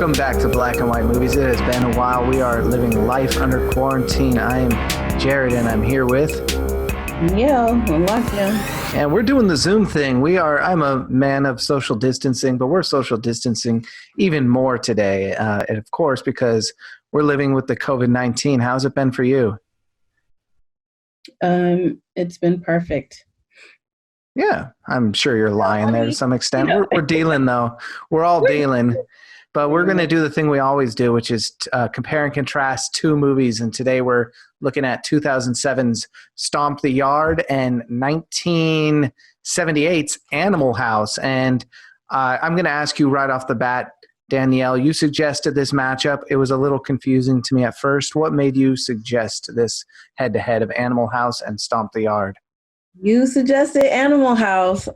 Welcome back to Black and White Movies. It has been a while. We are living life under quarantine. I am Jarred, and I'm here with Danielle and and we're doing the Zoom thing. I'm a man of social distancing, but we're social distancing even more today. And of course, because we're living with the COVID-19. How's it been for you? It's been perfect. Yeah, I'm sure you're lying there to some extent. We're dealing, though. We're all dealing. But we're going to do the thing we always do, which is compare and contrast two movies. And today we're looking at 2007's Stomp the Yard and 1978's Animal House. And I'm going to ask you right off the bat, Danielle, you suggested this matchup. It was a little confusing to me at first. What made you suggest this head-to-head of Animal House and Stomp the Yard? You suggested Animal House.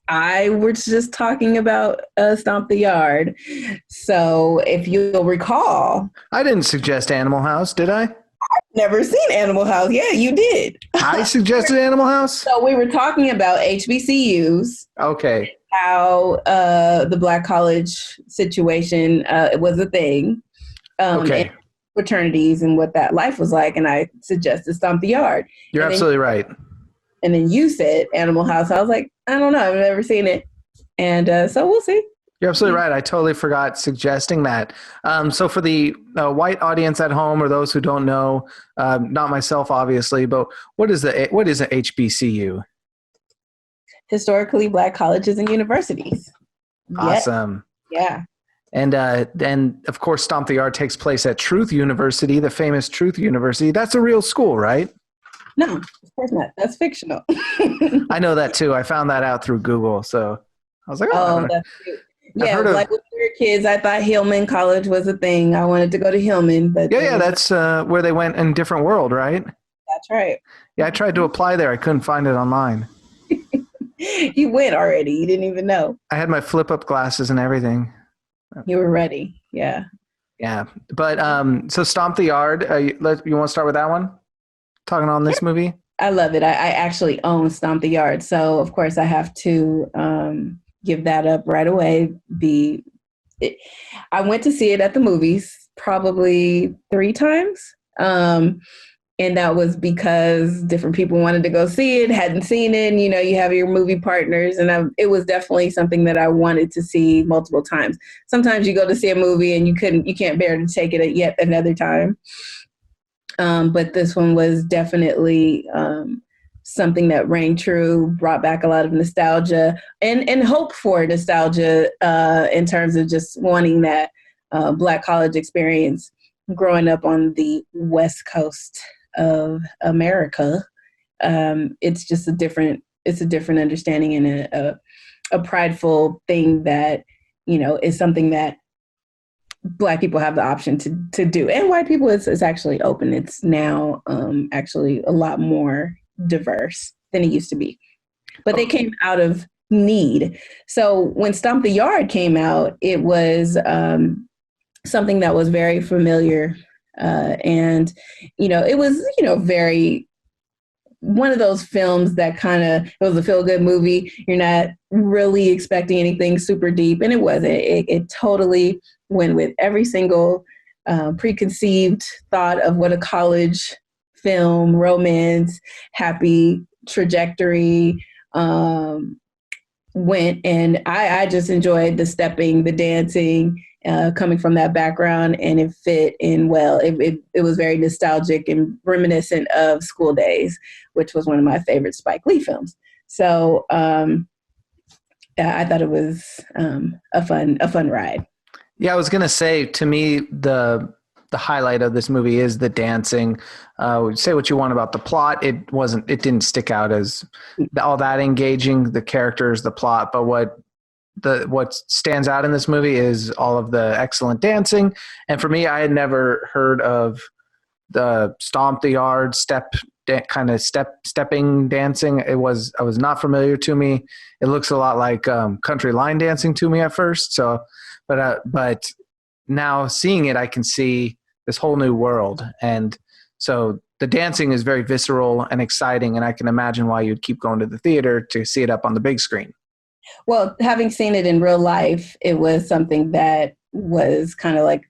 I was just talking about Stomp the Yard. So if you'll recall. I didn't suggest Animal House, did I? I've never seen Animal House. Yeah, you did. I suggested Animal House? So we were talking about HBCUs. Okay. How the Black college situation was a thing. Okay. And fraternities and what that life was like. And I suggested Stomp the Yard. You're absolutely right. And then you said Animal House. I was like, I don't know. I've never seen it. And so we'll see. You're absolutely right. I totally forgot suggesting that. So for the white audience at home or those who don't know, not myself, obviously, but what is an HBCU? Historically Black colleges and universities. Awesome. Yeah. And then, of course, Stomp the Yard takes place at Truth University, the famous Truth University. That's a real school, right? No, of course not. That's fictional. I know that too. I found that out through Google. So I was like, oh that's cute. Yeah, like when we were kids, I thought Hillman College was a thing. I wanted to go to Hillman. But yeah, that's where they went in Different World, right? That's right. Yeah, I tried to apply there. I couldn't find it online. You went already. You didn't even know. I had my flip-up glasses and everything. You were ready. Yeah. Yeah. But so Stomp the Yard, you want to start with that one? Talking on this movie? I love it. I actually own Stomp the Yard. So, of course, I have to give that up right away. I went to see it at the movies probably 3 times. And that was because different people wanted to go see it, hadn't seen it. And, you have your movie partners. And it was definitely something that I wanted to see multiple times. Sometimes you go to see a movie and you can't bear to take it yet another time. But this one was definitely something that rang true, brought back a lot of nostalgia and hope for nostalgia in terms of just wanting that Black college experience growing up on the West Coast of America. It's just a different understanding and a prideful thing that, is something that Black people have the option to do. And white people, it's actually open. It's now actually a lot more diverse than it used to be. But they came out of need. So when Stomp the Yard came out, it was something that was very familiar. And, it was, very one of those films that it was a feel-good movie. You're not really expecting anything super deep. And it wasn't. It totally went with every single preconceived thought of what a college film, romance, happy trajectory went. And I just enjoyed the stepping, the dancing, coming from that background, and it fit in well. It was very nostalgic and reminiscent of School Days, which was one of my favorite Spike Lee films. So I thought it was a fun ride. Yeah, I was gonna say, to me, the highlight of this movie is the dancing. Say what you want about the plot, it didn't stick out as all that engaging. The characters, the plot, but what stands out in this movie is all of the excellent dancing. And for me, I had never heard of the Stomp the Yard stepping dancing. I was not familiar to me. It looks a lot like country line dancing to me at first. So, but now seeing it, I can see this whole new world. And so the dancing is very visceral and exciting. And I can imagine why you'd keep going to the theater to see it up on the big screen. Well, having seen it in real life, it was something that was kind of like,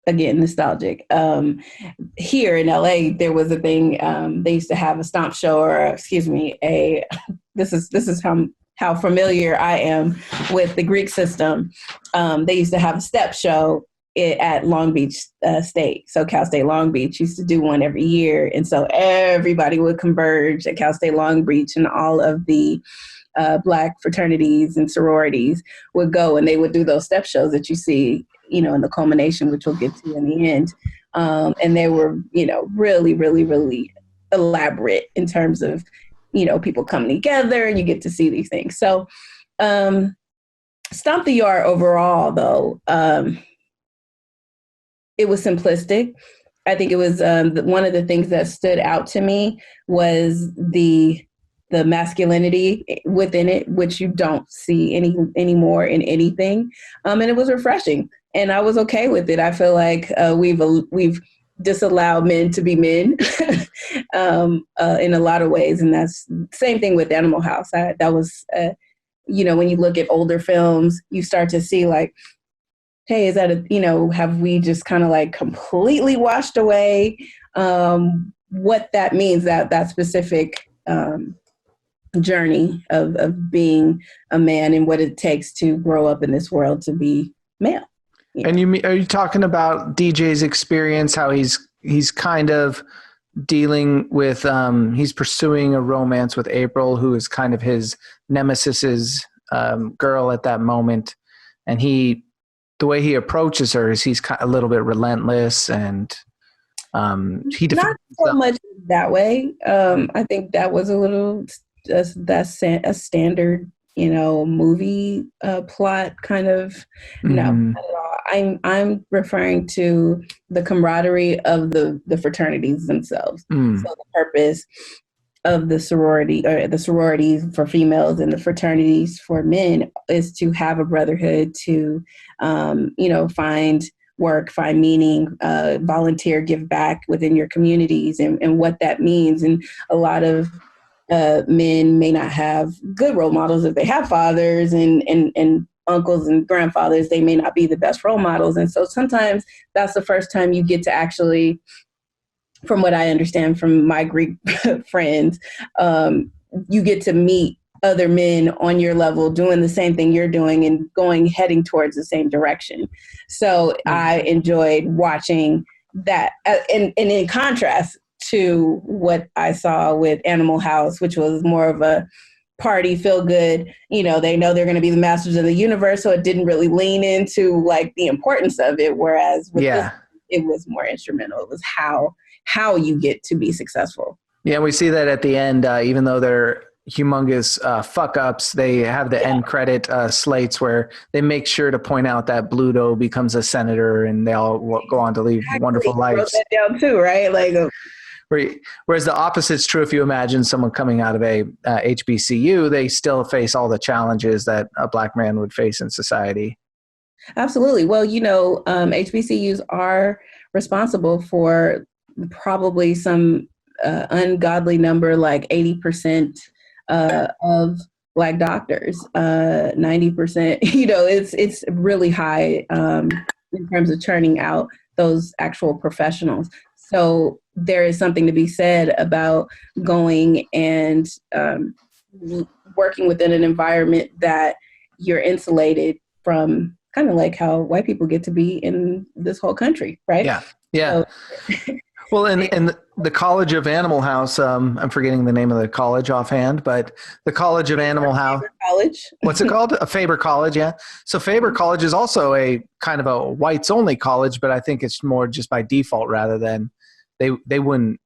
again, nostalgic. Here in LA, there was a thing. They used to have a stomp show, or excuse me, a this is how familiar I am with the Greek system. They used to have a step show at Long Beach State. So Cal State Long Beach used to do one every year, and so everybody would converge at Cal State Long Beach, and all of the Black fraternities and sororities would go, and they would do those step shows that you see, in the culmination, which we'll get to in the end. And they were, really, really, really elaborate in terms of, people coming together, and you get to see these things. So Stomp the Yard overall, though, it was simplistic. I think it was one of the things that stood out to me was the masculinity within it, which you don't see anymore in anything. And it was refreshing, and I was okay with it. I feel like we've disallowed men to be men in a lot of ways. And that's the same thing with Animal House. That was, when you look at older films, you start to see like, hey, is that have we just kind of like completely washed away what that means, that specific journey of being a man and what it takes to grow up in this world to be male. And are you talking about DJ's experience, how he's kind of dealing with, he's pursuing a romance with April, who is kind of his nemesis's girl at that moment. And the way he approaches her is he's a little bit relentless, and he not so much that way. I think that was a little, that's a standard, movie plot kind of. No, not at all. I'm referring to the camaraderie of the fraternities themselves. So the purpose of the sorority, or the sororities for females and the fraternities for men, is to have a brotherhood, to find work, find meaning, volunteer, give back within your communities, and what that means. And a lot of men may not have good role models. If they have fathers and uncles and grandfathers, they may not be the best role models. And so sometimes that's the first time you get to actually, from what I understand from my Greek friends, you get to meet other men on your level doing the same thing you're doing and heading towards the same direction. So I enjoyed watching that. And in contrast to what I saw with Animal House, which was more of a party, feel good, they know they're going to be the masters of the universe. So it didn't really lean into like the importance of it. Whereas with this, it was more instrumental. It was how you get to be successful. Yeah. We see that at the end, even though they're humongous fuck ups, they have the end credit slates where they make sure to point out that Bluto becomes a senator, and they all go on to lead wonderful lives. Wrote that down too, right? Like, whereas the opposite's true. If you imagine someone coming out of a HBCU, they still face all the challenges that a Black man would face in society. Absolutely. Well, HBCUs are responsible for probably some ungodly number, like 80% of Black doctors, 90%. It's really high in terms of churning out those actual professionals. So there is something to be said about going and working within an environment that you're insulated from, kind of like how white people get to be in this whole country, right? Yeah. So, well, and the College of Animal House, I'm forgetting the name of the college offhand, but the College of Animal House. College. What's it called? A Faber College, yeah. So Faber College is also a kind of a whites-only college, but I think it's more just by default rather than they wouldn't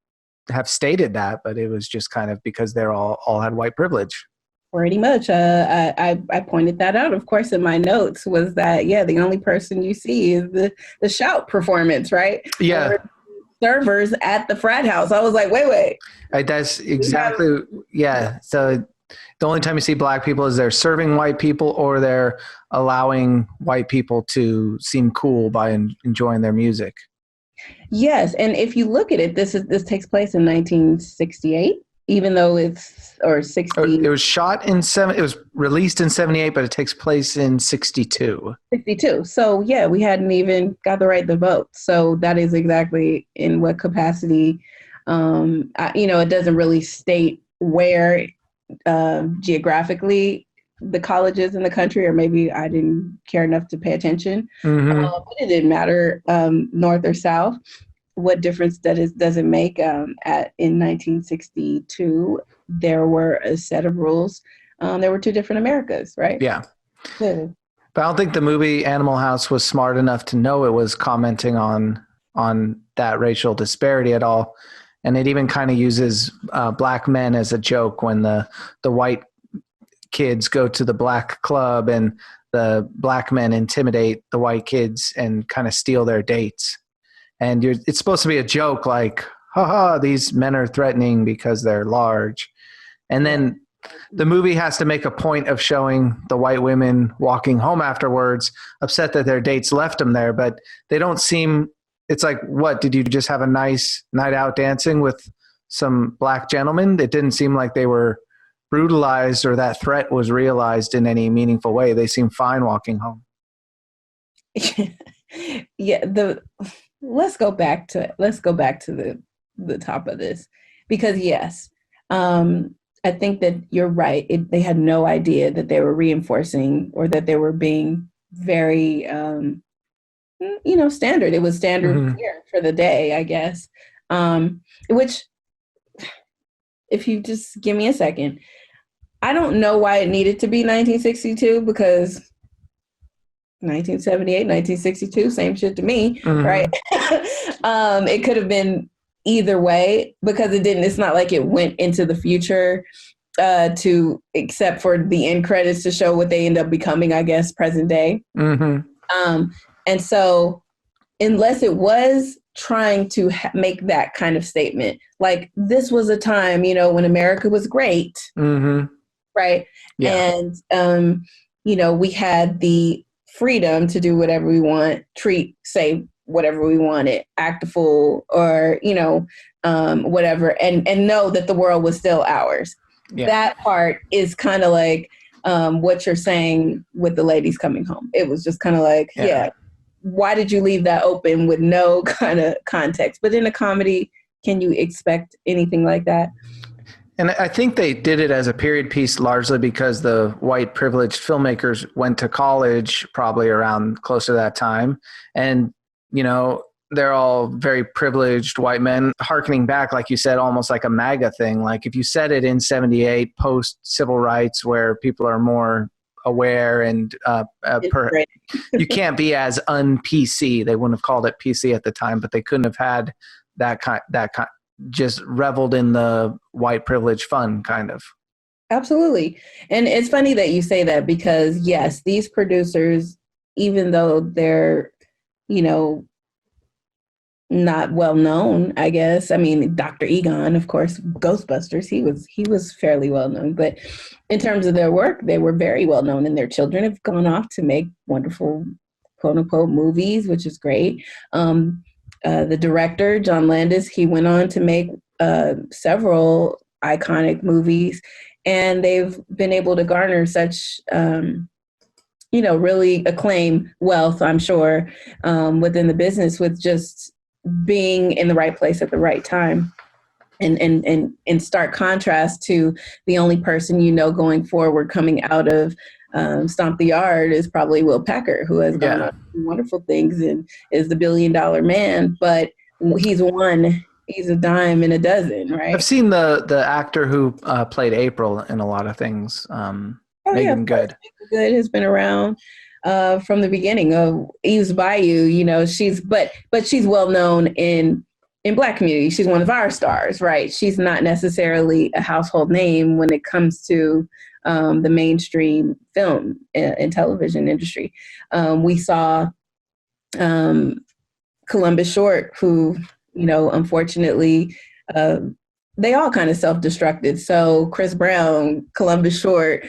have stated that, but it was just kind of because they're all had white privilege. Pretty much. I pointed that out, of course, in my notes, was that, the only person you see is the shout performance, right? Yeah. Servers at the frat house. I was like, wait. That's exactly, yeah. So the only time you see Black people is they're serving white people, or they're allowing white people to seem cool by enjoying their music. Yes. And if you look at it, this takes place in 1968. Even though or 60. It was shot in it was released in 78, but it takes place in 62. 62. So yeah, we hadn't even got the right to vote. So that is exactly in what capacity. It doesn't really state where geographically the colleges in the country, or maybe I didn't care enough to pay attention. But it didn't matter, north or south. What difference does it make? In 1962, there were a set of rules. There were two different Americas, right? Yeah. Yeah. But I don't think the movie Animal House was smart enough to know it was commenting on that racial disparity at all. And it even kind of uses black men as a joke when the white kids go to the black club and the black men intimidate the white kids and kind of steal their dates. And it's supposed to be a joke, like, haha, these men are threatening because they're large. And then the movie has to make a point of showing the white women walking home afterwards, upset that their dates left them there, but they don't seem, it's like, what, did you just have a nice night out dancing with some black gentlemen? It didn't seem like they were brutalized or that threat was realized in any meaningful way. They seem fine walking home. Yeah, let's go back to the top of this, because yes, I think that you're right. They had no idea that they were reinforcing or that they were being very, standard. It was standard here for the day, I guess. Which, if you just give me a second, I don't know why it needed to be 1962, because 1978, 1962, same shit to me, right? It could have been either way, because it's not like it went into the future except for the end credits to show what they end up becoming, I guess, present day. And so unless it was trying to make that kind of statement, like, this was a time, when America was great, right? Yeah. And, we had the freedom to do whatever we want, say whatever we wanted, act a fool, or, whatever, and know that the world was still ours. Yeah. That part is kind of like what you're saying with the ladies coming home. It was just kind of like, yeah, why did you leave that open with no kind of context? But in a comedy, can you expect anything like that? And I think they did it as a period piece largely because the white privileged filmmakers went to college probably around close to that time. And, they're all very privileged white men, hearkening back, like you said, almost like a MAGA thing. Like, if you said it in 78, post civil rights, where people are more aware and you can't be as un-PC. They wouldn't have called it PC at the time, but they couldn't have had that kind just reveled in the white privilege fun, kind of. Absolutely. And it's funny that you say that, because yes, these producers, even though they're, not well known, I guess. I mean, Dr. Egon, of course, Ghostbusters, he was fairly well known, but in terms of their work, they were very well known, and their children have gone off to make wonderful, quote unquote, movies, which is great. The director, John Landis, he went on to make several iconic movies, and they've been able to garner such, really acclaim wealth, I'm sure, within the business, with just being in the right place at the right time. And in stark contrast to the only person, going forward coming out of Stomp the Yard is probably Will Packer, who has gone on wonderful things and is the $1 billion man, but he's a dime in a dozen, right? I've seen the actor who played April in a lot of things. Megan Good. Megan Good has been around from the beginning of Eve's Bayou. She's well known in Black community. She's one of our stars, right? She's not necessarily a household name when it comes to the mainstream film and television industry. We saw Columbus Short, who, unfortunately, they all kind of self-destructed. So Chris Brown, Columbus Short,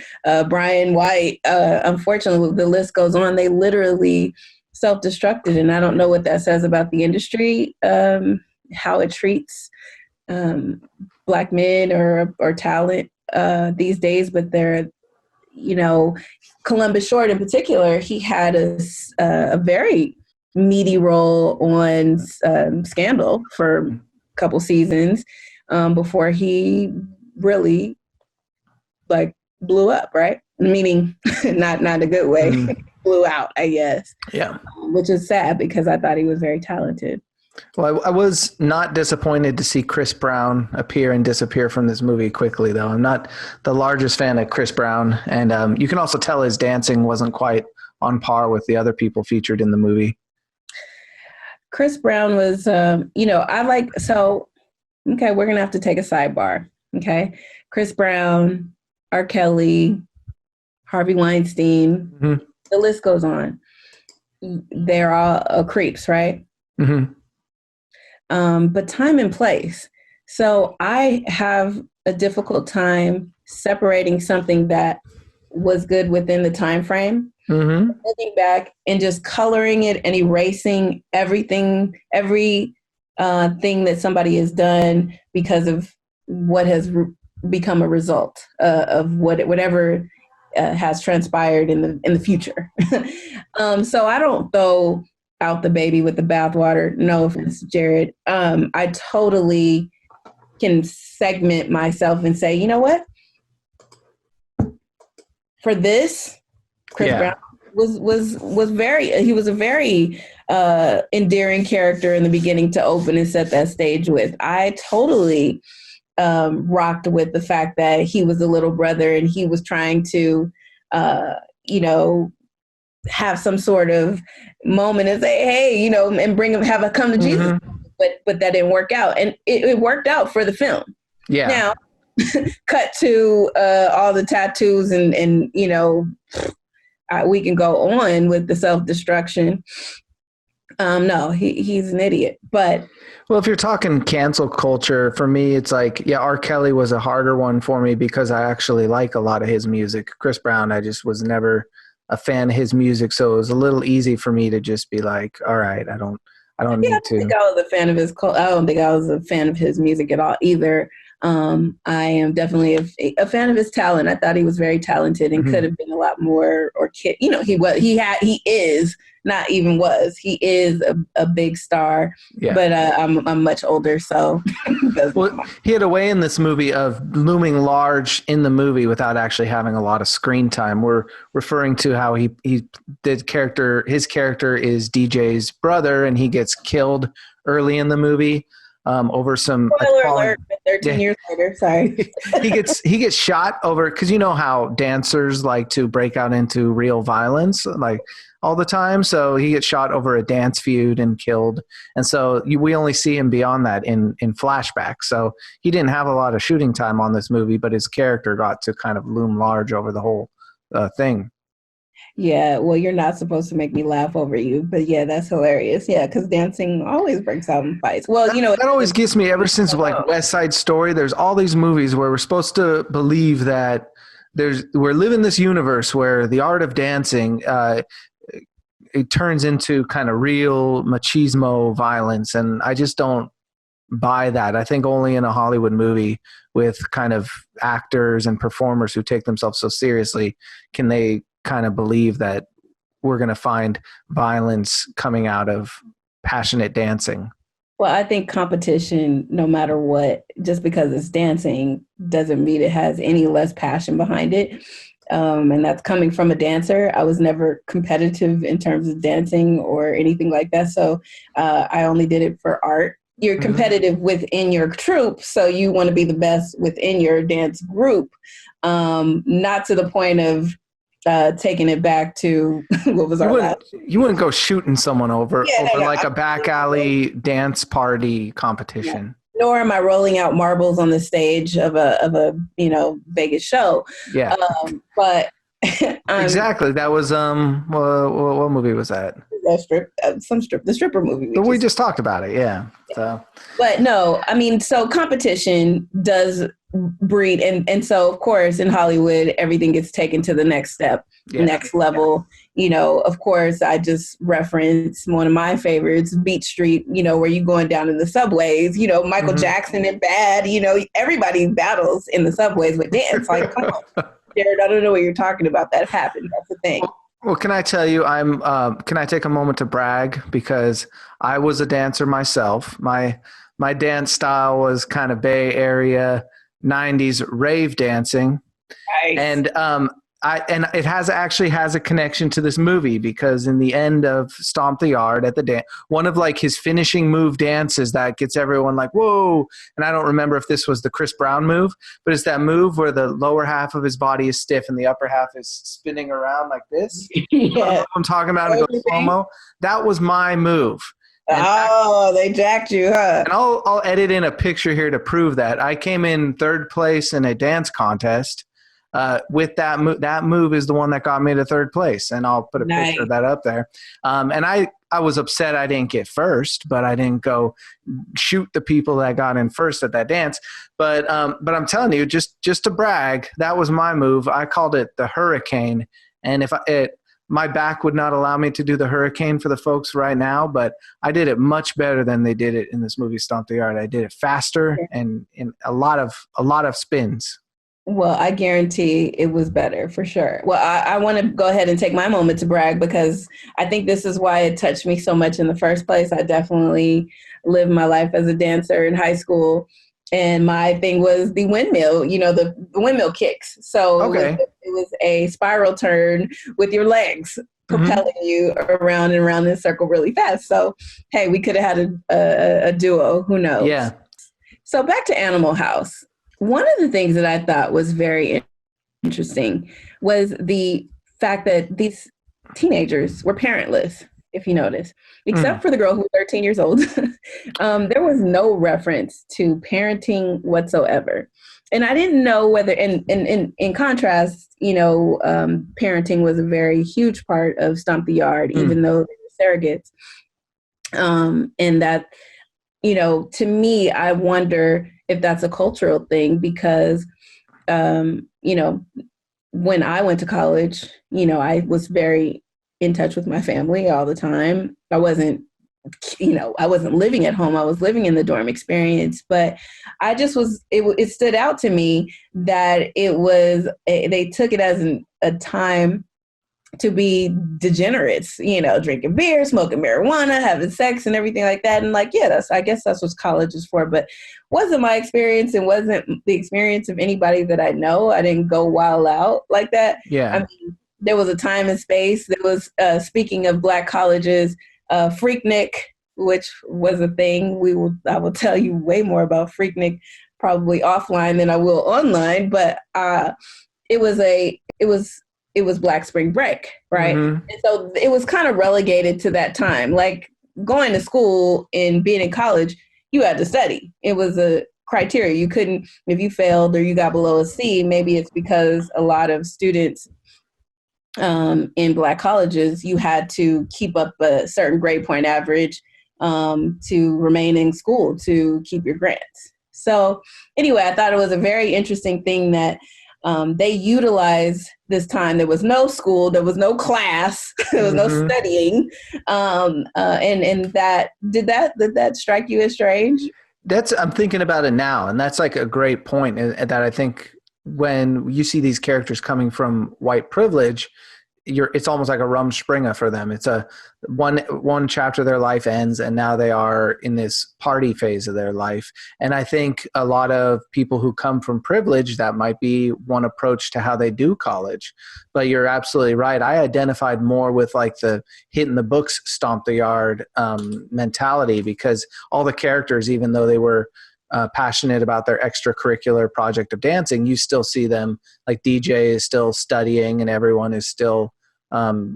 Brian White, unfortunately, the list goes on. They literally self-destructed. And I don't know what that says about the industry, how it treats Black men or talent these days, but they're, Columbus Short in particular, he had a very meaty role on Scandal for a couple seasons before he really like blew up, right? Meaning not a good way, blew out, I guess. Yeah. Which is sad because I thought he was very talented. Well, I was not disappointed to see Chris Brown appear and disappear from this movie quickly, though. I'm not the largest fan of Chris Brown. And you can also tell his dancing wasn't quite on par with the other people featured in the movie. Chris Brown was, okay, we're going to have to take a sidebar. Okay. Chris Brown, R. Kelly, Harvey Weinstein, the list goes on. They're all creeps, right? Mm-hmm. But time and place. So I have a difficult time separating something that was good within the time frame, looking back and just coloring it and erasing everything, every thing that somebody has done because of what has become a result of whatever has transpired in the future. So I don't throw out the baby with the bathwater. No offense, Jarred. I totally can segment myself and say, you know what? For this, Chris Brown was a very endearing character in the beginning to open and set that stage with. I totally rocked with the fact that he was the little brother and he was trying to, have some sort of moment and say, hey, and bring him, have a come to Jesus. But that didn't work out. And it worked out for the film. Yeah. Now, cut to all the tattoos and we can go on with the self-destruction. No, he's an idiot. But well, if you're talking cancel culture, for me, it's like, R. Kelly was a harder one for me because I actually like a lot of his music. Chris Brown, I just was never a fan of his music, so it was a little easy for me to just be like, all right, I don't need to. I don't think I was a fan of his music at all either. I am definitely a fan of his talent. I thought he was very talented and could have been a lot more. He is a big star. Yeah. But I'm much older, so. Well, he had a way in this movie of looming large in the movie without actually having a lot of screen time. We're referring to how his character is DJ's brother, and he gets killed early in the movie. Over some spoiler alert, 13 years later, sorry. he gets shot over, because you know how dancers like to break out into real violence like all the time, so he gets shot over a dance feud and killed, and so we only see him beyond that in flashback. So he didn't have a lot of shooting time on this movie, but his character got to kind of loom large over the whole thing. Yeah, well, you're not supposed to make me laugh over you, but yeah, that's hilarious. Yeah, because dancing always breaks out in fights. Well, that always gets me ever since like West Side Story. There's all these movies where we're supposed to believe that we're living this universe where the art of dancing it turns into kind of real machismo violence, and I just don't buy that. I think only in a Hollywood movie with kind of actors and performers who take themselves so seriously can they kind of believe that we're going to find violence coming out of passionate dancing. Well, I think competition, no matter what, just because it's dancing doesn't mean it has any less passion behind it. And that's coming from a dancer. I was never competitive in terms of dancing or anything like that. So I only did it for art. You're competitive within your troupe, so you want to be the best within your dance group, not to the point of taking it back to what was our last. You wouldn't go shooting someone over a back alley dance party competition. Yeah. Nor am I rolling out marbles on the stage of a Vegas show. Yeah. But exactly. That was what movie was that? The stripper movie. We just talked about it. Yeah. So. But no, I mean, so competition does breed, and so of course in Hollywood everything gets taken to the next step, next level. Of course, I just reference one of my favorites, Beat Street. Where you going down in the subways. Michael Jackson and Bad. Everybody battles in the subways with dance. Like, come on. Jarred, I don't know what you're talking about. That happened. That's the thing. Well, can I tell you, can I take a moment to brag because I was a dancer myself. My dance style was kind of Bay Area 90s rave dancing. Nice. And it actually has a connection to this movie because in the end of Stomp the Yard at the dance, one of like his finishing move dances that gets everyone like whoa. And I don't remember if this was the Chris Brown move, but it's that move where the lower half of his body is stiff and the upper half is spinning around like this. You know Yeah. what I'm talking about? And it goes slow mo. That was my move. Oh, they jacked you, huh? And I'll edit in a picture here to prove that I came in third place in a dance contest. With that move, that move is the one that got me to third place, and I'll put a picture of that up there. And I was upset I didn't get first, but I didn't go shoot the people that got in first at that dance. But I'm telling you, just to brag, that was my move. I called it the Hurricane, and if my back would not allow me to do the Hurricane for the folks right now, but I did it much better than they did it in this movie Stomp the Yard. I did it faster and in a lot of spins. Well, I guarantee it was better for sure. Well, I want to go ahead and take my moment to brag because I think this is why it touched me so much in the first place. I definitely lived my life as a dancer in high school. And my thing was the windmill, the windmill kicks. So okay. it was a spiral turn with your legs propelling you around and around in a circle really fast. So, hey, we could have had a duo. Who knows? Yeah. So back to Animal House. One of the things that I thought was very interesting was the fact that these teenagers were parentless, if you notice, except for the girl who was 13 years old. There was no reference to parenting whatsoever. And I didn't know whether, in contrast, parenting was a very huge part of Stomp the Yard, even though they were surrogates. And that, to me, I wonder if that's a cultural thing because, when I went to college, I was very in touch with my family all the time. I wasn't living at home. I was living in the dorm experience, but I just it stood out to me that they took it as a time to be degenerates, drinking beer, smoking marijuana, having sex and everything like that. And I guess that's what college is for, but wasn't my experience and wasn't the experience of anybody that I know. I didn't go wild out like that. Yeah. I mean, there was a time and space. There was, speaking of Black colleges, Freaknik, which was a thing. I will tell you way more about Freaknik probably offline than I will online, but it was Black Spring Break, right? Mm-hmm. And so it was kind of relegated to that time. Like going to school and being in college, you had to study. It was a criteria. You couldn't, if you failed or you got below a C, maybe it's because a lot of students in Black colleges, you had to keep up a certain grade point average to remain in school, to keep your grants. So anyway, I thought it was a very interesting thing that they utilized this time. There was no school, there was no class, there was no studying. And did that strike you as strange? I'm thinking about it now, and that's like a great point that I think when you see these characters coming from white privilege, it's almost like a Rumspringa for them. It's a one chapter of their life ends, and now they are in this party phase of their life. And I think a lot of people who come from privilege, that might be one approach to how they do college. But you're absolutely right. I identified more with like the hitting the books, stomp the yard mentality, because all the characters, even though they were passionate about their extracurricular project of dancing, you still see them, like DJ is still studying and everyone is still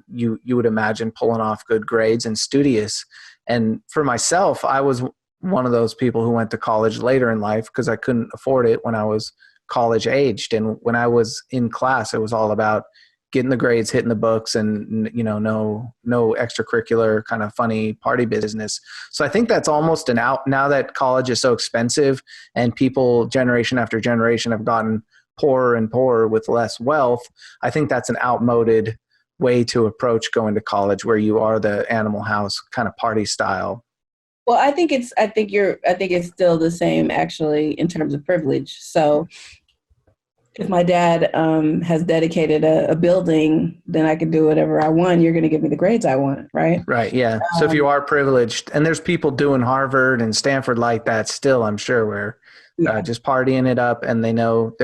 you would imagine pulling off good grades and studious. And for myself, I was one of those people who went to college later in life because I couldn't afford it when I was college aged. And when I was in class, it was all about getting the grades, hitting the books, and no extracurricular kind of funny party business. So I think that's almost an out now that college is so expensive and people generation after generation have gotten poorer and poorer with less wealth. I think that's an outmoded way to approach going to college, where you are the Animal House kind of party style. Well, I think it's still the same actually in terms of privilege. So if my dad has dedicated a building, then I can do whatever I want. You're going to give me the grades I want, right? Right. Yeah. So if you are privileged, and there's people doing Harvard and Stanford like that still, I'm sure, where Yeah. just partying it up, and they know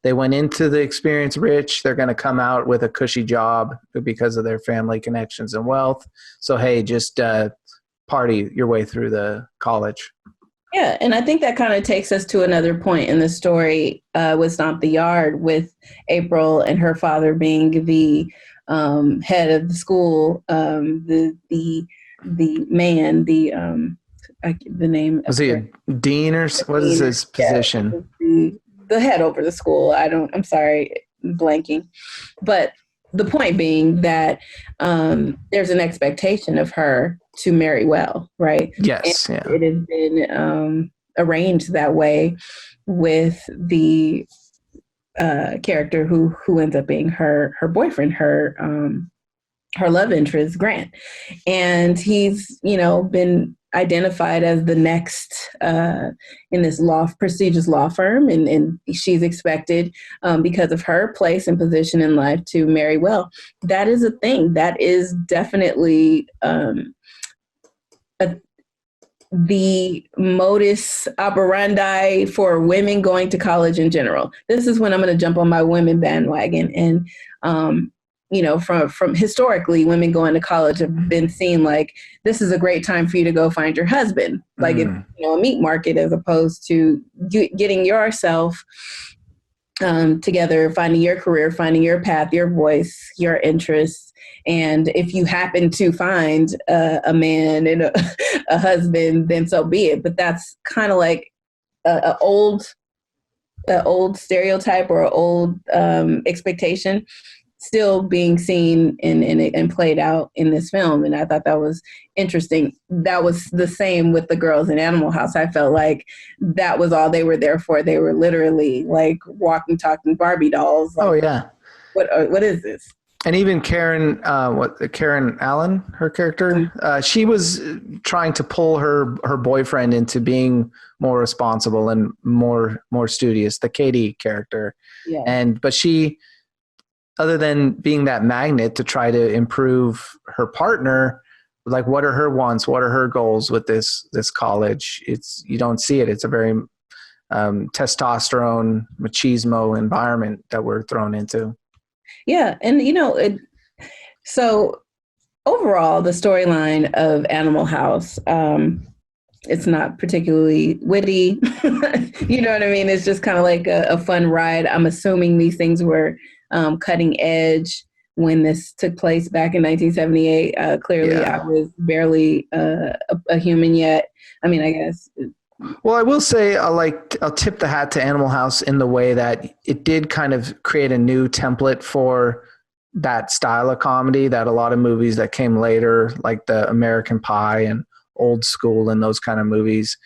they went into the experience rich. They're going to come out with a cushy job because of their family connections and wealth. So hey, just party your way through the college. Yeah, and I think that kind of takes us to another point in the story with Stomp the Yard, with April and her father being the head of the school, the man, the name. Was he a dean or what is his position? Yeah, the head over the school. I'm sorry, blanking. But the point being that there's an expectation of her to marry well, right? Yes, and it has been arranged that way with the character who ends up being her boyfriend, her love interest, Grant, and he's been identified as the next in this prestigious law firm, and she's expected because of her place and position in life to marry well. That is a thing. That is definitely the modus operandi for women going to college in general. This is when I'm going to jump on my women bandwagon. And, from historically, women going to college have been seen like, this is a great time for you to go find your husband. Like, it's, a meat market, as opposed to getting yourself together, finding your career, finding your path, your voice, your interests. And if you happen to find a man and a husband, then so be it. But that's kind of like an old stereotype or an old expectation still being seen and played out in this film. And I thought that was interesting. That was the same with the girls in Animal House. I felt like that was all they were there for. They were literally like walking, talking Barbie dolls. Like, oh yeah. What is this? And even Karen Allen, her character, she was trying to pull her boyfriend into being more responsible and more studious, the Katie character. Yeah. But she, other than being that magnet to try to improve her partner, like, what are her wants? What are her goals with this college? You don't see it. It's a very testosterone, machismo environment that we're thrown into. Yeah. And, so overall, the storyline of Animal House, it's not particularly witty. You know what I mean? It's just kind of like a fun ride. I'm assuming these things were cutting edge when this took place back in 1978. Clearly, yeah. I was barely a human yet. I mean, I guess. Well, I will say I'll tip the hat to Animal House in the way that it did kind of create a new template for that style of comedy that a lot of movies that came later, like the American Pie and Old School and those kind of movies,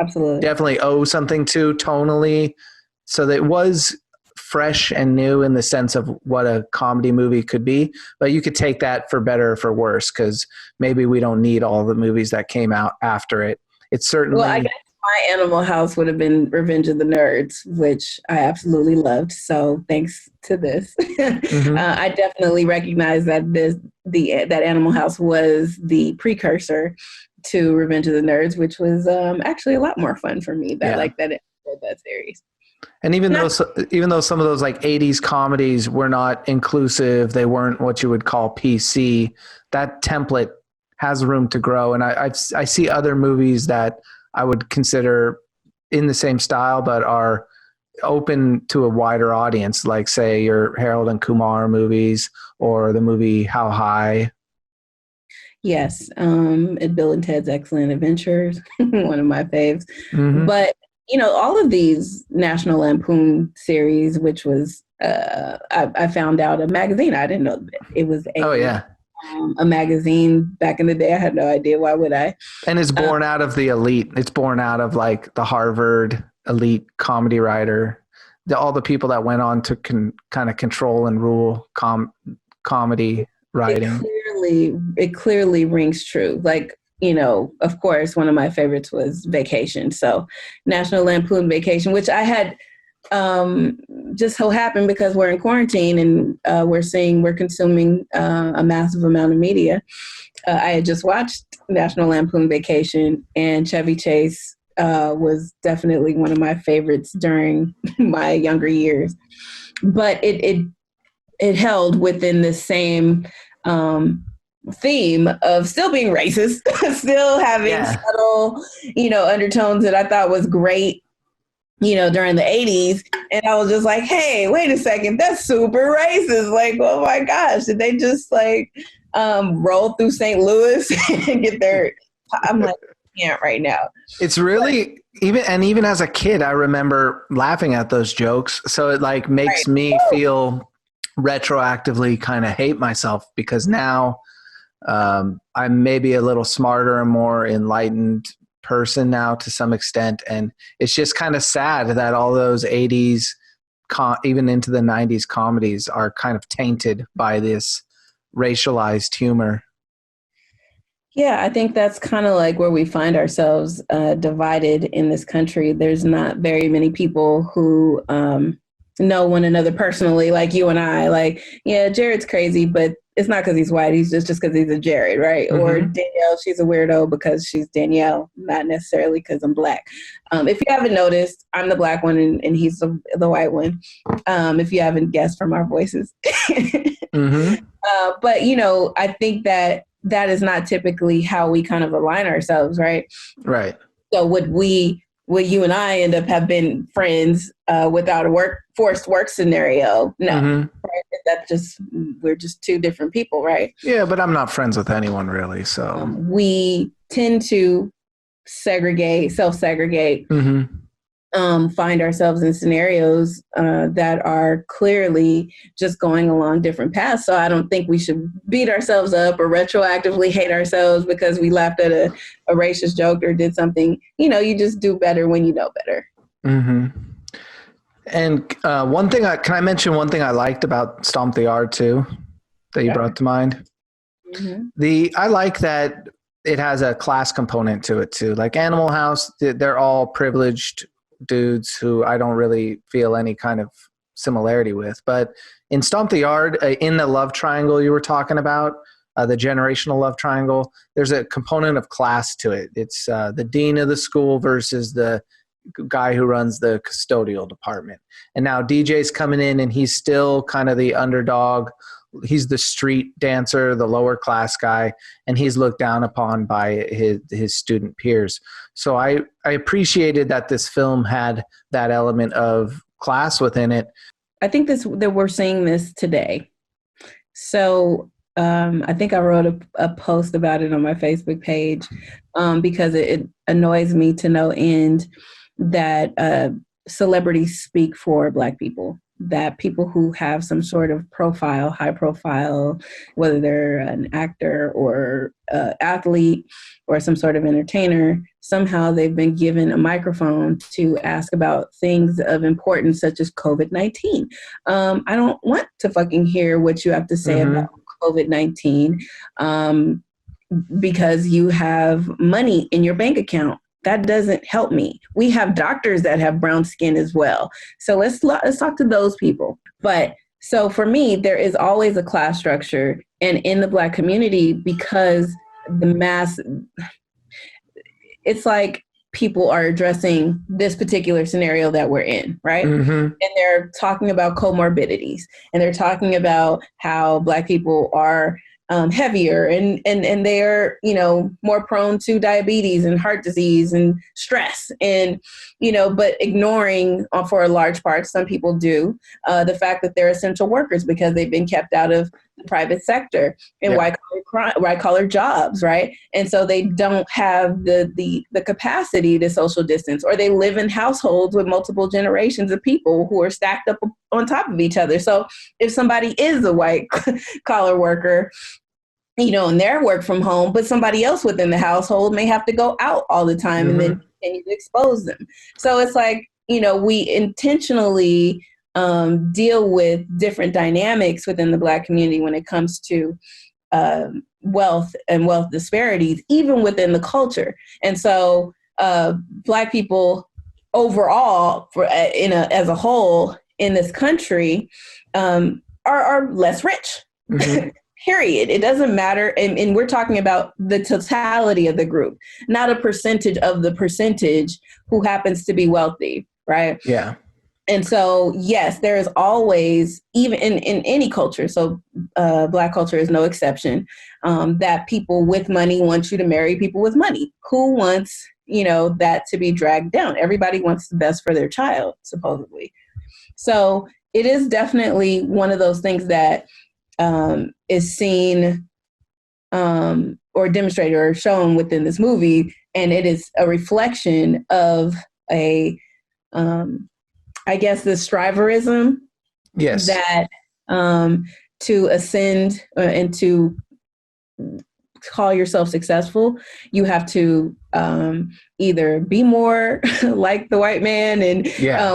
absolutely definitely owe something to tonally. So that it was fresh and new in the sense of what a comedy movie could be, but you could take that for better or for worse, because maybe we don't need all the movies that came out after it. It's certainly. Well, I guess my Animal House would have been Revenge of the Nerds, which I absolutely loved. So thanks to this, mm-hmm. I definitely recognize that that Animal House was the precursor to Revenge of the Nerds, which was actually a lot more fun for me. That series. And even though some of those like 80s comedies were not inclusive, they weren't what you would call PC, that template has room to grow. And I see other movies that I would consider in the same style, but are open to a wider audience, like say your Harold and Kumar movies or the movie How High. Yes. And Bill and Ted's Excellent Adventures, one of my faves. Mm-hmm. But all of these National Lampoon series, which was, I found out a magazine. I didn't know it was a magazine back in the day. I had no idea. Why would I? And it's born out of the elite. It's born out of like the Harvard elite comedy writer, all the people that went on to kind of control and rule comedy writing. It clearly rings true. Like, of course, one of my favorites was Vacation. So National Lampoon Vacation, which I had just so happened because we're in quarantine and we're consuming a massive amount of media. I had just watched National Lampoon Vacation, and Chevy Chase was definitely one of my favorites during my younger years. But it held within the same theme of still being racist, still having subtle, undertones that I thought was great, during the 80s. And I was just like, hey, wait a second, that's super racist. Like, oh my gosh, did they just roll through St. Louis and get their, I'm like, I can't right now. It's really, even as a kid, I remember laughing at those jokes. So it makes me feel retroactively kind of hate myself, because now I'm maybe a little smarter and more enlightened person now to some extent. And it's just kind of sad that all those 80s, even into the 90s comedies are kind of tainted by this racialized humor. Yeah, I think that's kind of like where we find ourselves divided in this country. There's not very many people who know one another personally, like you and I. Like, yeah, Jarred's crazy, but it's not because he's white. He's just because he's a Jarred, right? Mm-hmm. Or Danielle, she's a weirdo because she's Danielle, not necessarily because I'm Black. If you haven't noticed, I'm the Black one and he's the white one. If you haven't guessed from our voices. Mm-hmm. But, I think that is not typically how we kind of align ourselves, right? Right. So would you and I end up have been friends without a forced work scenario? No. Mm-hmm. Right? We're just two different people, right? Yeah, but I'm not friends with anyone really, so. We tend to self-segregate, mm-hmm. Find ourselves in scenarios that are clearly just going along different paths. So I don't think we should beat ourselves up or retroactively hate ourselves because we laughed at a racist joke or did something. You just do better when you know better. Mm-hmm. And can I mention one thing I liked about Stomp the Yard too, that you brought to mind? Mm-hmm. I like that it has a class component to it too. Like Animal House, they're all privileged dudes who I don't really feel any kind of similarity with. But in Stomp the Yard, in the love triangle you were talking about, the generational love triangle, there's a component of class to it. It's the dean of the school versus the guy who runs the custodial department. And now DJ's coming in and he's still kind of the underdog. He's the street dancer, the lower class guy, and he's looked down upon by his student peers. So I appreciated that this film had that element of class within it. I think that we're seeing this today. So I think I wrote a post about it on my Facebook page because it annoys me to no end that celebrities speak for Black people, that people who have some sort of profile, high profile, whether they're an actor or athlete or some sort of entertainer, somehow they've been given a microphone to ask about things of importance such as COVID-19. I don't want to fucking hear what you have to say mm-hmm. about COVID-19 because you have money in your bank account. That doesn't help me. We have doctors that have brown skin as well. So let's talk to those people. But so for me, there is always a class structure. And in the Black community, because it's like people are addressing this particular scenario that we're in, right? Mm-hmm. And they're talking about comorbidities. And they're talking about how Black people are heavier and they're, more prone to diabetes and heart disease and stress and, but ignoring for a large part, some people do, the fact that they're essential workers because they've been kept out of the private sector and white collar jobs. Right. And so they don't have the capacity to social distance, or they live in households with multiple generations of people who are stacked up on top of each other. So if somebody is a white collar worker, and their work from home, but somebody else within the household may have to go out all the time mm-hmm. and then continue to expose them. So it's like, we intentionally deal with different dynamics within the Black community when it comes to wealth and wealth disparities, even within the culture. And so Black people overall as a whole in this country are less rich. Mm-hmm. Period. It doesn't matter. And we're talking about the totality of the group, not a percentage of the percentage who happens to be wealthy. Right. Yeah. And so, yes, there is always, even in any culture, so Black culture is no exception, that people with money want you to marry people with money. Who wants, that to be dragged down? Everybody wants the best for their child, supposedly. So it is definitely one of those things that is seen or demonstrated or shown within this movie. And it is a reflection of I guess the striverism, yes, that to ascend and to call yourself successful, you have to either be more like the white man, and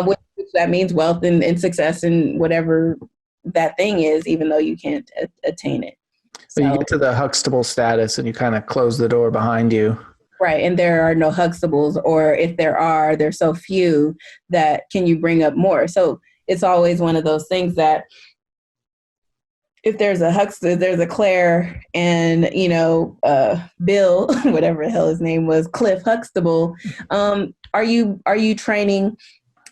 which that means wealth and success and whatever that thing is, even though you can't attain it. So you get to the Huxtable status and you kind of close the door behind you. Right. And there are no Huxtables, or if there are, there's so few that can you bring up more. So it's always one of those things that if there's a Huxtable, there's a Claire and, Bill, whatever the hell his name was, Cliff Huxtable. Are you training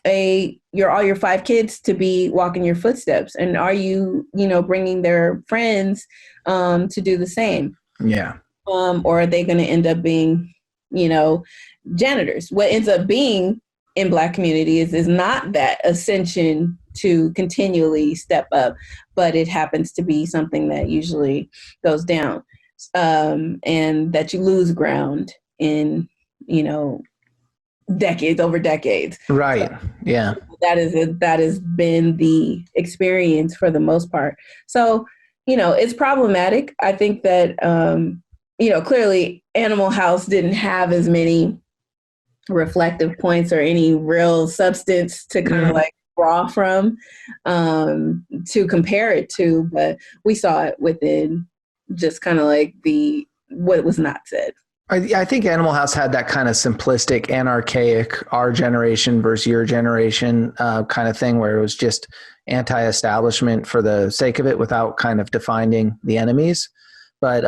all your 5 kids to be walking your footsteps? And are you, bringing their friends to do the same? Yeah. Or are they going to end up being, janitors? What ends up being in Black communities is not that ascension to continually step up, but it happens to be something that usually goes down, and that you lose ground in, decades over decades. Right. So yeah. That has been the experience for the most part. So, it's problematic. I think that, clearly Animal House didn't have as many reflective points or any real substance to kind of like draw from to compare it to, but we saw it within just kind of like what was not said. I think Animal House had that kind of simplistic and archaic, our generation versus your generation kind of thing, where it was just anti-establishment for the sake of it without kind of defining the enemies. But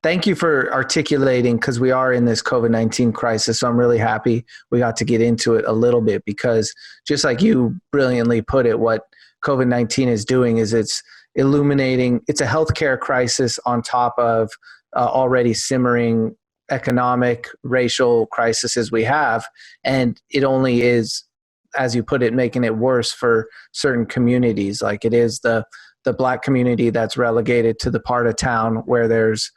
thank you for articulating, because we are in this COVID-19 crisis. So I'm really happy we got to get into it a little bit, because just like you brilliantly put it, what COVID-19 is doing is it's illuminating, it's a healthcare crisis on top of already simmering economic, racial crises we have. And it only is, as you put it, making it worse for certain communities. Like it is the Black community that's relegated to the part of town where there's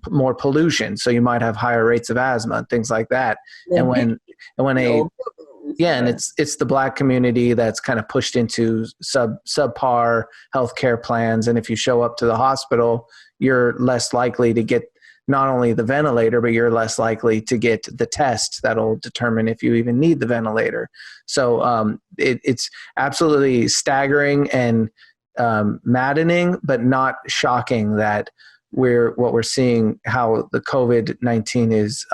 more pollution. So you might have higher rates of asthma and things like that. And when it's the Black community that's kind of pushed into subpar healthcare plans. And if you show up to the hospital, you're less likely to get not only the ventilator, but you're less likely to get the test that'll determine if you even need the ventilator. So it's absolutely staggering and maddening, but not shocking that what we're seeing, how the COVID-19 is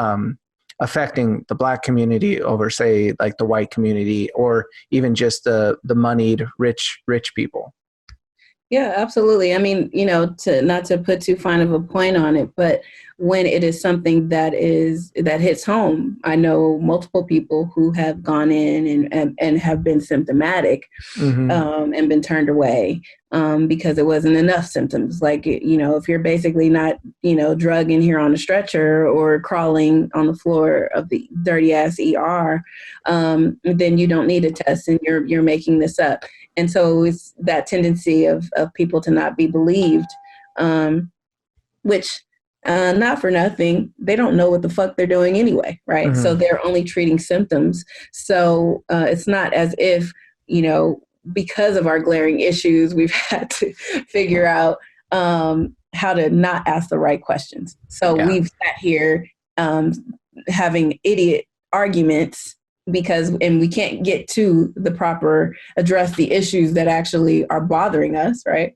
affecting the Black community over, say, like the white community, or even just the moneyed rich people. Yeah, absolutely. I mean, not to put too fine of a point on it, but when it is something that hits home, I know multiple people who have gone in and have been symptomatic, and been turned away because it wasn't enough symptoms. Like, if you're basically not, drug in here on a stretcher or crawling on the floor of the dirty ass ER, then you don't need a test, and you're making this up. And so it's that tendency of people to not be believed, which not for nothing, they don't know what the fuck they're doing anyway, right? So they're only treating symptoms. So it's not as if, because of our glaring issues, we've had to figure out how to not ask the right questions. So we've sat here having idiot arguments and we can't get to address the issues that actually are bothering us, right?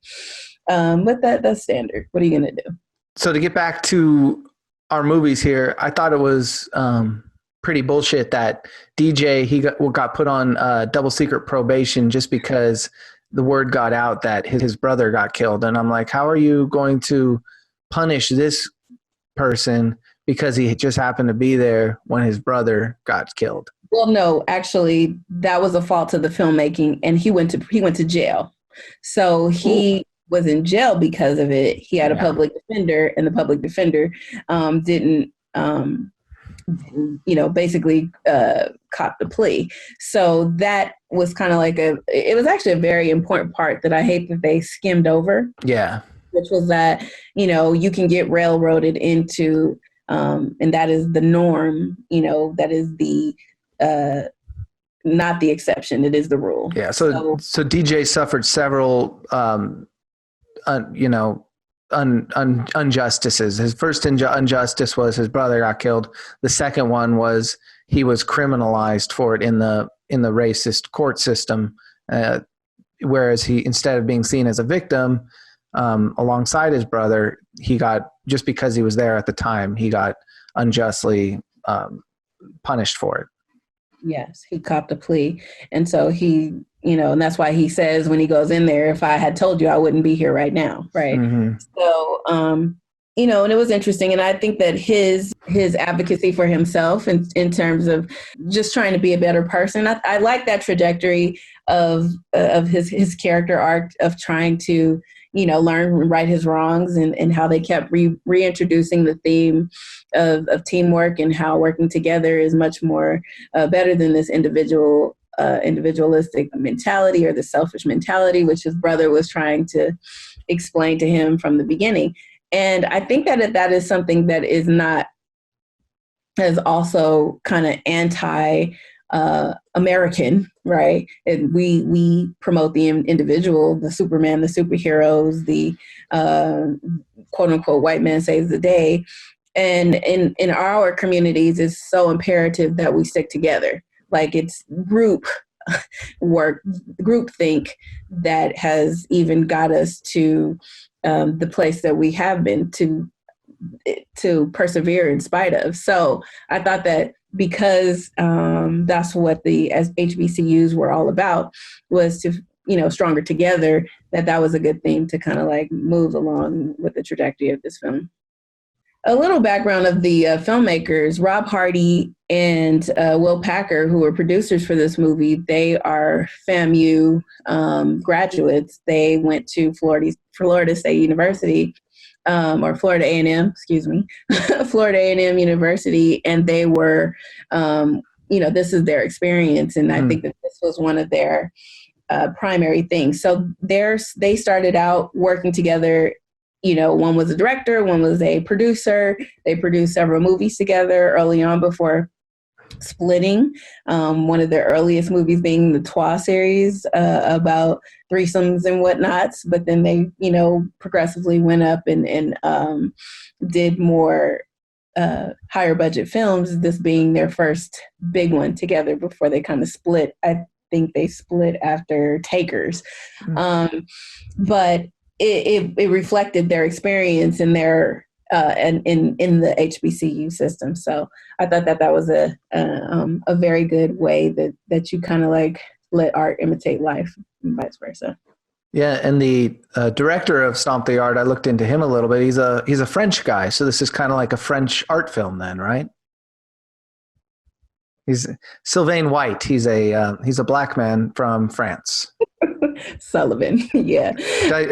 But that's standard. What are you going to do? So to get back to our movies here, I thought it was pretty bullshit that DJ, he got put on double secret probation just because the word got out that his brother got killed. And I'm like, how are you going to punish this person because he just happened to be there when his brother got killed? Well, no, actually, that was a fault of the filmmaking, and he went to jail. So he was in jail because of it. He had a public defender, and the public defender didn't, basically cop the plea. So that was kind of like it was actually a very important part that I hate that they skimmed over. Yeah. Which was that, you can get railroaded into, and that is the norm, that is the, not the exception. It is the rule. Yeah. So DJ suffered several, injustices. His first injustice was his brother got killed. The second one was he was criminalized for it in the racist court system. Whereas he, instead of being seen as a victim, alongside his brother, he got, just because he was there at the time, he got unjustly punished for it. Yes, he copped a plea. And so he, and that's why he says when he goes in there, if I had told you, I wouldn't be here right now. Right. Mm-hmm. So, and it was interesting. And I think that his advocacy for himself in terms of just trying to be a better person, I like that trajectory of his character arc of trying to, learn and right his wrongs, and how they kept reintroducing the theme of teamwork and how working together is much more better than this individualistic mentality or the selfish mentality, which his brother was trying to explain to him from the beginning. And I think that is something that is also kind of American, right? And we promote the individual, the Superman, the superheroes, the quote unquote white man saves the day. And in our communities, it's so imperative that we stick together. Like, it's group work, group think that has even got us to the place that we have been to persevere in spite of. So I thought that because that's what the HBCUs were all about, was to, stronger together, that was a good thing to kind of like move along with the trajectory of this film. A little background of the filmmakers: Rob Hardy and Will Packer, who were producers for this movie. They are FAMU graduates. They went to Florida State University, or Florida A&M, excuse me, Florida A&M University, and they were, this is their experience, and I think that this was one of their primary things. So they started out working together. One was a director, one was a producer. They produced several movies together early on before splitting. One of their earliest movies being the Twa series, about threesomes and whatnots. But then they, progressively went up and did more higher budget films, this being their first big one together before they kind of split. I think they split after Takers. But it reflected their experience in their in the HBCU system. So I thought that was a very good way that you kind of like let art imitate life and vice versa. Yeah, and the director of Stomp the Yard, I looked into him a little bit. He's a French guy, so this is kind of like a French art film, then, right? He's Sylvain White. He's a black man from France. Sullivan, yeah.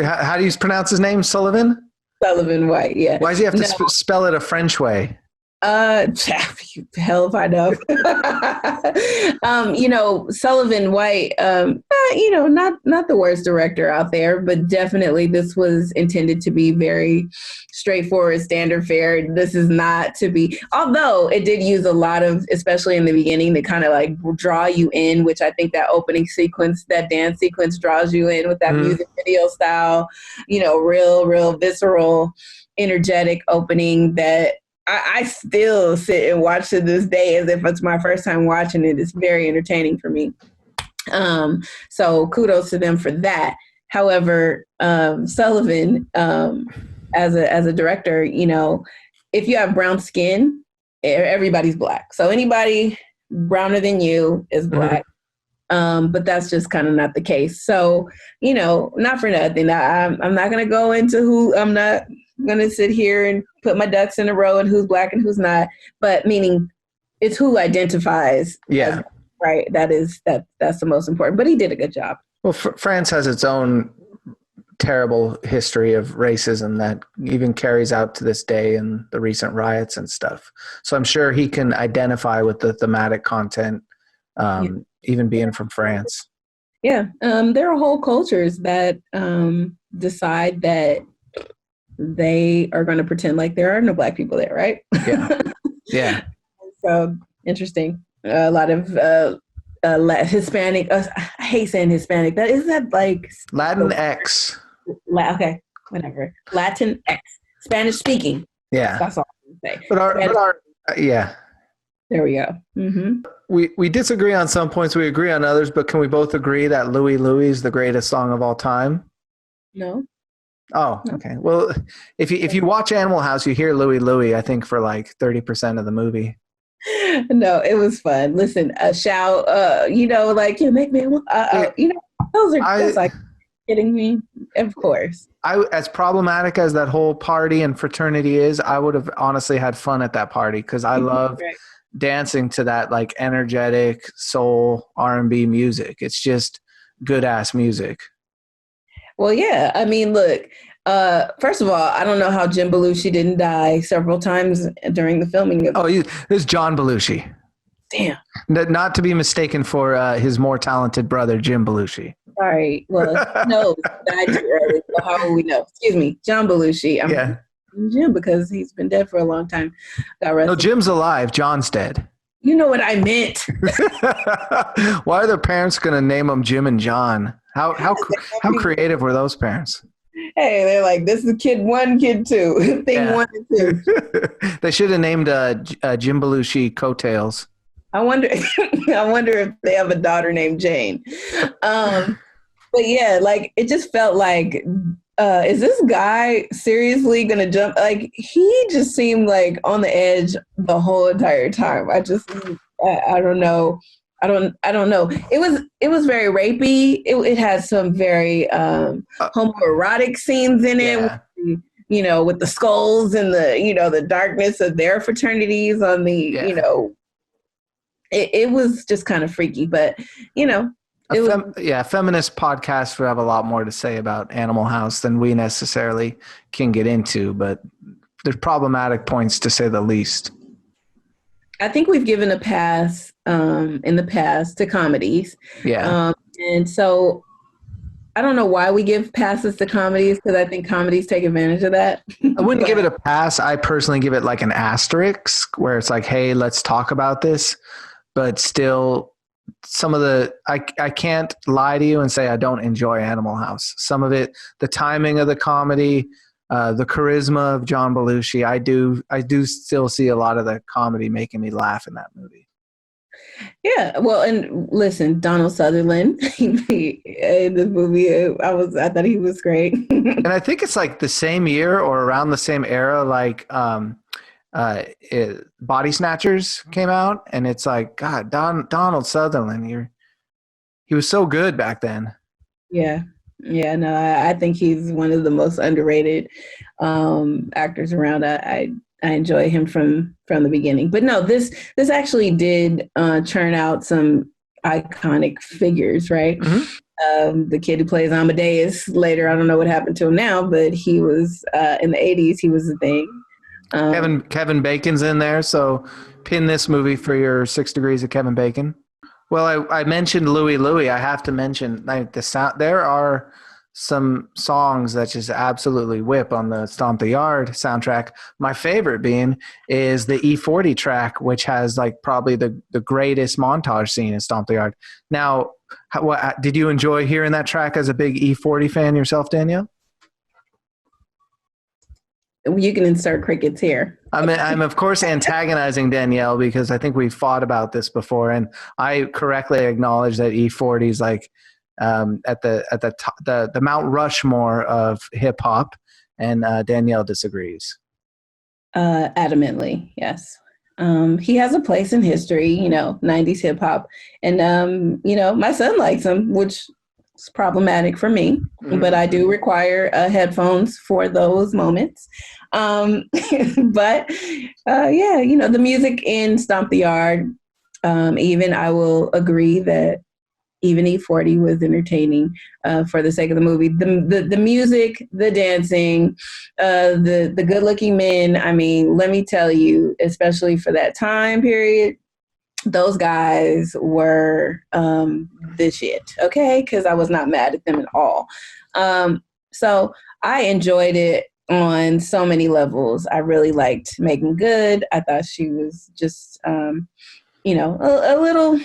How do you pronounce his name? Sullivan? Sullivan White, yeah. Why does he have to spell it a French way? Hell if I know. Sullivan White, not the worst director out there, but definitely this was intended to be very straightforward, standard fare. This is not to be, although it did use a lot of, especially in the beginning, to kind of like draw you in, which I think that opening sequence, that dance sequence draws you in with that music video style, real visceral, energetic opening that I still sit and watch to this day as if it's my first time watching it. It's very entertaining for me. So kudos to them for that. However, Sullivan, as a director, if you have brown skin, everybody's black. So anybody browner than you is black. But that's just kind of not the case. So, not for nothing. I'm not going to go into I'm not going to sit here and put my ducks in a row and who's black and who's not, but meaning it's who identifies. Yeah. As, right. That's the most important, but he did a good job. Well, France has its own terrible history of racism that even carries out to this day in the recent riots and stuff. So I'm sure he can identify with the thematic content, even being from France. Yeah. There are whole cultures that decide that they are going to pretend like there are no black people there, right? Yeah. Yeah. So interesting. A lot of Hispanic. I hate saying Hispanic. Is that like Latinx? Okay, whatever. Latin X, Spanish speaking. Yeah, that's all I can say. But yeah. There we go. Mm-hmm. We disagree on some points. We agree on others. But can we both agree that Louie Louie is the greatest song of all time? No. Oh, okay. Well, if you watch Animal House, you hear Louie Louie, I think, for like 30% of the movie. No, it was fun. Listen, shout, make me, those are like kidding me. Of course. As problematic as that whole party and fraternity is, I would have honestly had fun at that party because I love dancing to that like energetic soul R&B music. It's just good ass music. Well, yeah. I mean, look, first of all, I don't know how Jim Belushi didn't die several times during the filming of there's John Belushi. Damn. Not to be mistaken for his more talented brother, Jim Belushi. Sorry. Well, no, died too early. So how will we know? Excuse me, John Belushi. Jim because he's been dead for a long time. No, Jim's alive. John's dead. You know what I meant. Why are their parents going to name them Jim and John? How creative were those parents? Hey, they're like, this is kid 1, kid 2, thing 1 and 2. They should have named Jim Belushi Coattails. I wonder if they have a daughter named Jane. But yeah, like it just felt like, is this guy seriously gonna jump? Like he just seemed like on the edge the whole entire time. I don't know. I don't know. It was very rapey. It had some very homoerotic scenes in it. Yeah. With the skulls and the darkness of their fraternities on the it was just kind of freaky, but feminist podcasts would have a lot more to say about Animal House than we necessarily can get into, but there's problematic points to say the least. I think we've given a pass in the past to comedies. Yeah. And so I don't know why we give passes to comedies because I think comedies take advantage of that. I wouldn't give it a pass. I personally give it like an asterisk where it's like, hey, let's talk about this. But still, some of I can't lie to you and say I don't enjoy Animal House. Some of it, the timing of the comedy, the charisma of John Belushi, I do still see a lot of the comedy making me laugh in that movie. Yeah, well, and listen, Donald Sutherland in this movie, I thought he was great. And I think it's like the same year or around the same era, like Body Snatchers came out, and it's like, God, Donald Sutherland, he was so good back then. Yeah, no, I think he's one of the most underrated actors around. I enjoy him from the beginning. But no, this actually did churn out some iconic figures, right? Mm-hmm. The kid who plays Amadeus later, I don't know what happened to him now, but he was in the 80s, he was a thing. Kevin Bacon's in there, so pin this movie for your 6 degrees of Kevin Bacon. Well, I mentioned Louie Louie. I have to mention the sound. There are some songs that just absolutely whip on the Stomp the Yard soundtrack. My favorite being is the E40 track, which has like probably the greatest montage scene in Stomp the Yard. Now, did you enjoy hearing that track as a big E40 fan yourself, Danielle? You can insert crickets here. I'm of course antagonizing Danielle because I think we fought about this before, and I correctly acknowledge that E40 is like at the top, the Mount Rushmore of hip hop, and Danielle disagrees. Adamantly, yes. He has a place in history, 90s hip hop. And, my son likes him, which is problematic for me, but I do require headphones for those moments. But the music in Stomp the Yard, even I will agree that even E40 was entertaining for the sake of the movie. The music, the dancing, the good looking men. I mean, let me tell you, especially for that time period, those guys were the shit. Okay, because I was not mad at them at all. So I enjoyed it on so many levels. I really liked Megan Good. I thought she was just, a little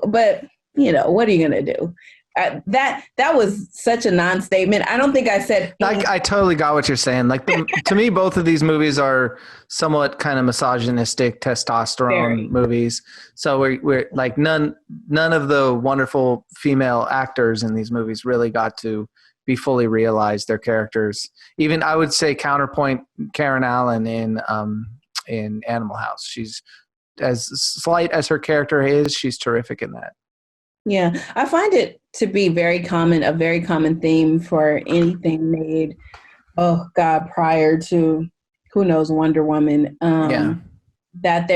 but what are you gonna do? That was such a non-statement. I don't think I said. I totally got what you're saying. Like to me, both of these movies are somewhat kind of misogynistic testosterone movies. So we're like none of the wonderful female actors in these movies really got to be fully realized. Their characters, even I would say counterpoint Karen Allen in Animal House. She's as slight as her character is, she's terrific in that. Yeah, I find it to be a very common theme for anything made, oh God, prior to, who knows, Wonder Woman. That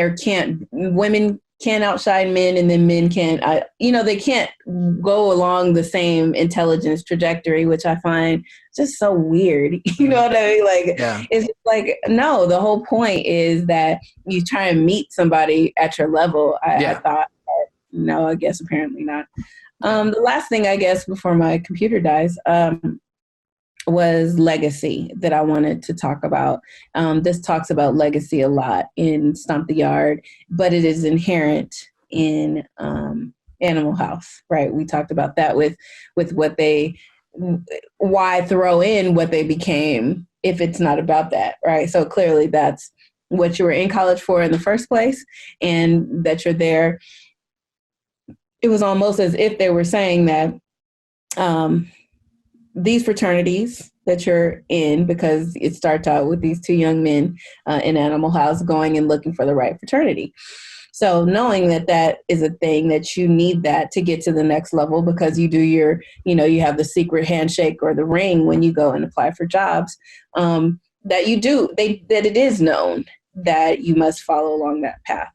women can't outshine men, and then men can't, they can't go along the same intelligence trajectory, which I find just so weird. You know what I mean? It's just like, no, the whole point is that you try and meet somebody at your level. I thought, no, I guess apparently not. The last thing, I guess, before my computer dies, was legacy that I wanted to talk about. This talks about legacy a lot in Stomp the Yard, but it is inherent in Animal House, right? We talked about that with why throw in what they became if it's not about that, right? So clearly that's what you were in college for in the first place, and that you're there. It was almost as if they were saying that these fraternities that you're in, because it starts out with these two young men in Animal House going and looking for the right fraternity. So knowing that is a thing, that you need that to get to the next level, because you do you have the secret handshake or the ring when you go and apply for jobs, that it is known that you must follow along that path.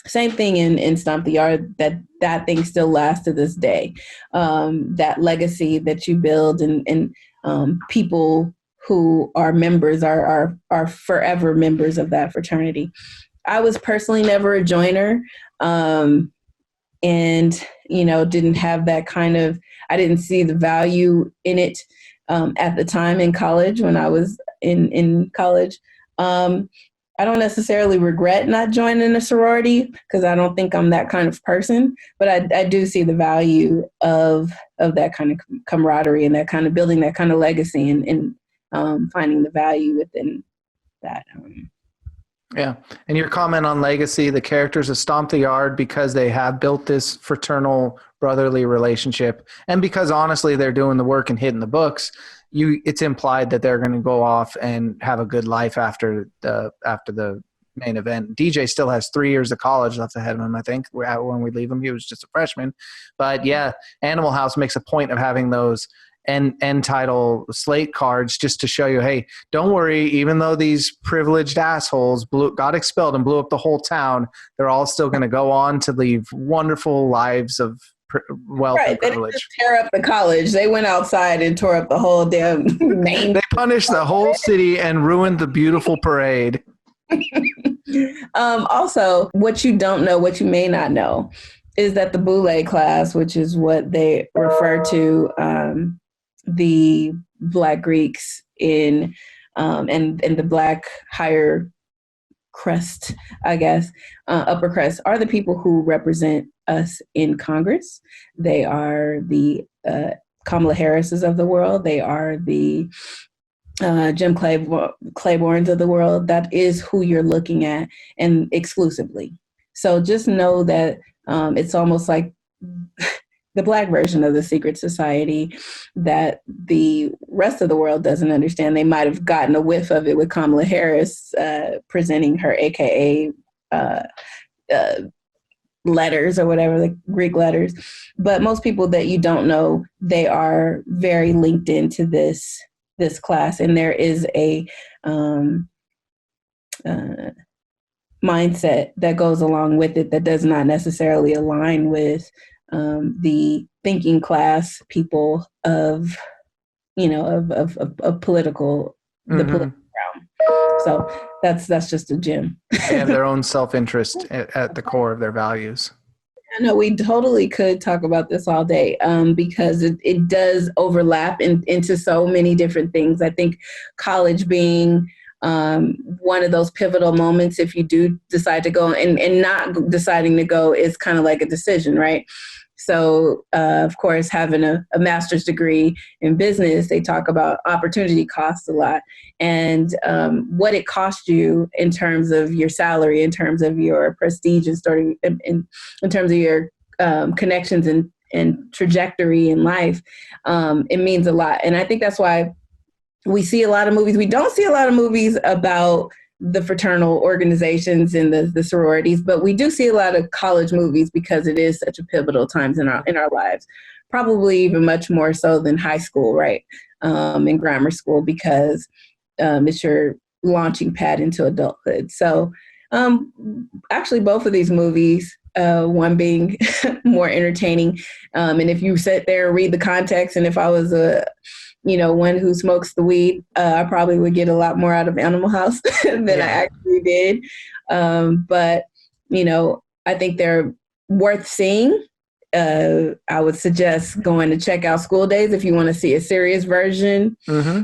Same thing in Stomp the Yard, that thing still lasts to this day. That legacy that you build, and people who are members are forever members of that fraternity. I was personally never a joiner, and didn't have that kind of. I didn't see the value in it at the time in college, when I was in college. I don't necessarily regret not joining a sorority, because I don't think I'm that kind of person, but I do see the value of that kind of camaraderie, and that kind of building that kind of legacy, and finding the value within that. Yeah. And your comment on legacy, the characters of Stomp the Yard, because they have built this fraternal brotherly relationship, and because honestly they're doing the work and hitting the books, it's implied that they're going to go off and have a good life after the main event. DJ still has 3 years of college left ahead of him, I think. When we leave him, he was just a freshman. But yeah, Animal House makes a point of having those end title slate cards just to show you, hey, don't worry, even though these privileged assholes got expelled and blew up the whole town, they're all still going to go on to leave wonderful lives of wealth and privilege. They didn't just tear up the college. They went outside and tore up the whole damn main. They punished the whole city and ruined the beautiful parade. Also, what you don't know, what you may not know, is that the Boule class, which is what they refer to the Black Greeks in and the Black higher crust, I guess, upper crust, are the people who represent us in Congress. They are the Kamala Harrises of the world. They are the Jim Claibornes of the world. That is who you're looking at, and exclusively. So just know that it's almost like the Black version of the secret society that the rest of the world doesn't understand. They might have gotten a whiff of it with Kamala Harris presenting her AKA letters or whatever, the Greek letters. But most people that you don't know, they are very linked into this class. And there is a mindset that goes along with it that does not necessarily align with the thinking class people of, of political, the political realm. So that's just a gem. They have their own self-interest at the core of their values. I know we totally could talk about this all day because it does overlap into so many different things. I think college being one of those pivotal moments, if you do decide to go and not deciding to go is kind of like a decision, right? So, of course, having a master's degree in business, they talk about opportunity costs a lot and what it costs you in terms of your salary, in terms of your prestige and starting in terms of your connections and trajectory in life. It means a lot. And I think that's why we see a lot of movies. We don't see a lot of movies about the fraternal organizations and the sororities, but we do see a lot of college movies because it is such a pivotal times in our lives. Probably even much more so than high school, right? And grammar school, because it's your launching pad into adulthood. So actually both of these movies, one being more entertaining. And if you sit there and read the context, and if I was one who smokes the weed, I probably would get a lot more out of Animal House than I actually did. But, I think they're worth seeing. I would suggest going to check out School Days if you want to see a serious version of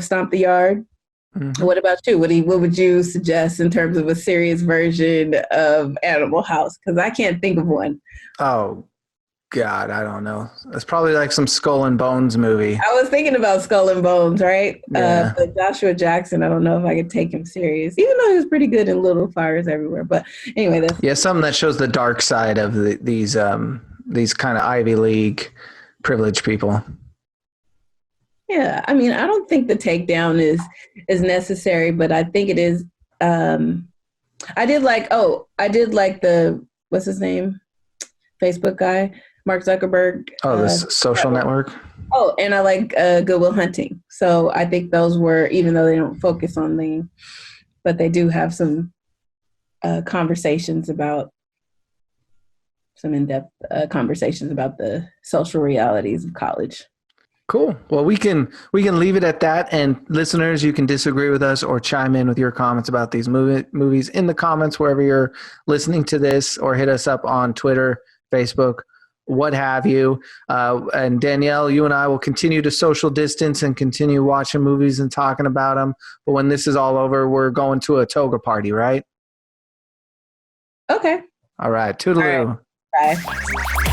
Stomp the Yard. What about you? What would you suggest in terms of a serious version of Animal House? Because I can't think of one. Oh, God, I don't know. It's probably like some Skull and Bones movie. I was thinking about Skull and Bones, right? Yeah. But Joshua Jackson, I don't know if I could take him serious, even though he was pretty good in Little Fires Everywhere. But anyway, something that shows the dark side of these kind of Ivy League privileged people. Yeah, I mean, I don't think the takedown is necessary, but I think it is. I did like the what's his name, Facebook guy. Mark Zuckerberg. Oh, the social network. Oh, and I like Good Will Hunting. So I think those were, even though they don't focus on them, but they do have some conversations about some in-depth conversations about the social realities of college. Cool. Well, we can leave it at that. And listeners, you can disagree with us or chime in with your comments about these movies in the comments wherever you're listening to this, or hit us up on Twitter, Facebook, what have you. And Danielle, you and I will continue to social distance and continue watching movies and talking about them. But when this is all over, we're going to a toga party, right? Okay. All right. Toodaloo. All right. Bye.